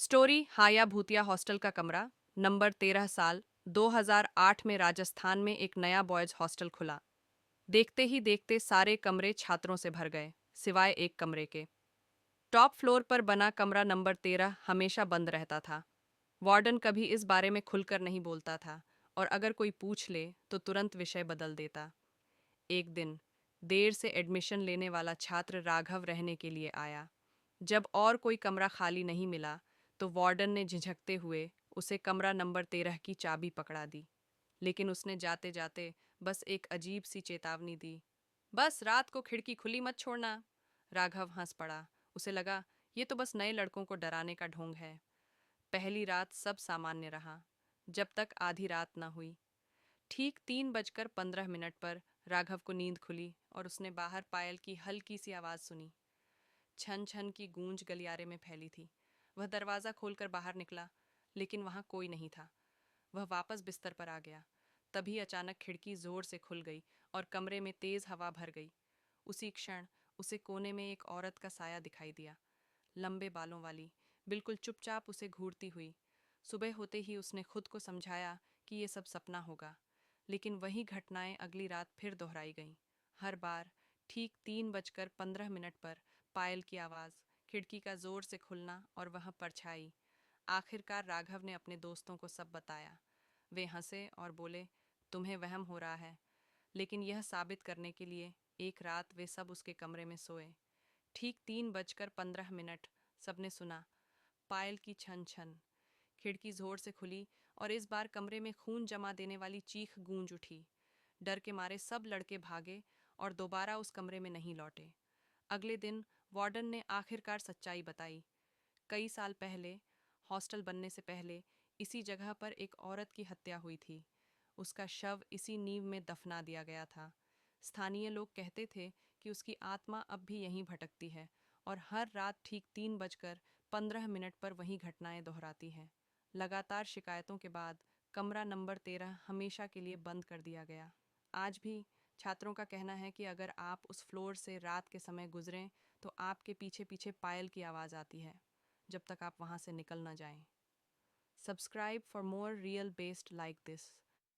Story हाया भूतिया hostel का कमरा नंबर 13 साल 2008 में राजस्थान में एक नया बॉयज हॉस्टल खुला। देखते ही देखते सारे कमरे छात्रों से भर गए सिवाय एक कमरे के। टॉप फ्लोर पर बना कमरा नंबर 13 हमेशा बंद रहता था। वार्डन कभी इस बारे में खुलकर नहीं बोलता था और अगर कोई पूछ ले तो तुरंत विषय बदल देता। एक दिन देर से एडमिशन लेने वाला छात्र राघव रहने के लिए आया। जब और कोई कमरा खाली नहीं मिला तो वार्डन ने झिझकते हुए उसे कमरा नंबर 13 की चाबी पकड़ा दी। लेकिन उसने जाते जाते बस एक अजीब सी चेतावनी दी, बस रात को खिड़की खुली मत छोड़ना। राघव हंस पड़ा। उसे लगा ये तो बस नए लड़कों को डराने का ढोंग है। पहली रात सब सामान्य रहा जब तक आधी रात न हुई। ठीक 3:15 पर राघव को नींद खुली और उसने बाहर पायल की हल्की सी आवाज सुनी। छन छन की गूंज गलियारे में फैली थी। वह दरवाजा खोलकर बाहर निकला, लेकिन वहां कोई नहीं था। वह वापस बिस्तर पर आ गया। तभी अचानक खिड़की जोर से खुल गई और कमरे में तेज हवा भर गई। उसी क्षण उसे कोने में एक औरत का साया दिखाई दिया, लंबे बालों वाली, बिल्कुल चुपचाप उसे घूरती हुई। सुबह होते ही उसने खुद को समझाया कि ये सब सपना होगा, लेकिन वही घटनाएं अगली रात फिर दोहराई गईं। हर बार ठीक 3:15 पर पायल की आवाज़, खिड़की का जोर से खुलना और वह परछाई। आखिरकार राघव ने अपने दोस्तों को सब बताया। वे हंसे और बोले, तुम्हें वहम हो रहा है। लेकिन यह साबित करने के लिए एक रात वे सब उसके कमरे में सोए। ठीक 3:15 सबने सुना पायल की छन छन। खिड़की जोर से खुली और इस बार कमरे में खून जमा देने वाली चीख गूंज उठी। डर के मारे सब लड़के भागे और दोबारा उस कमरे में नहीं लौटे। अगले दिन वार्डन ने आखिरकार सच्चाई बताई। कई साल पहले, हॉस्टल बनने से पहले, इसी जगह पर एक औरत की हत्या हुई थी। उसका शव इसी नींव में दफना दिया गया था। स्थानीय लोग कहते थे कि उसकी आत्मा अब भी यहीं भटकती है और हर रात ठीक 3:15 पर वही घटनाएं दोहराती है। लगातार शिकायतों के बाद कमरा नंबर 13 हमेशा के लिए बंद कर दिया गया। आज भी छात्रों का कहना है कि अगर आप उस फ्लोर से रात के समय गुजरें तो आपके पीछे पीछे पायल की आवाज़ आती है, जब तक आप वहाँ से निकल न जाएं। Subscribe for more real based like this.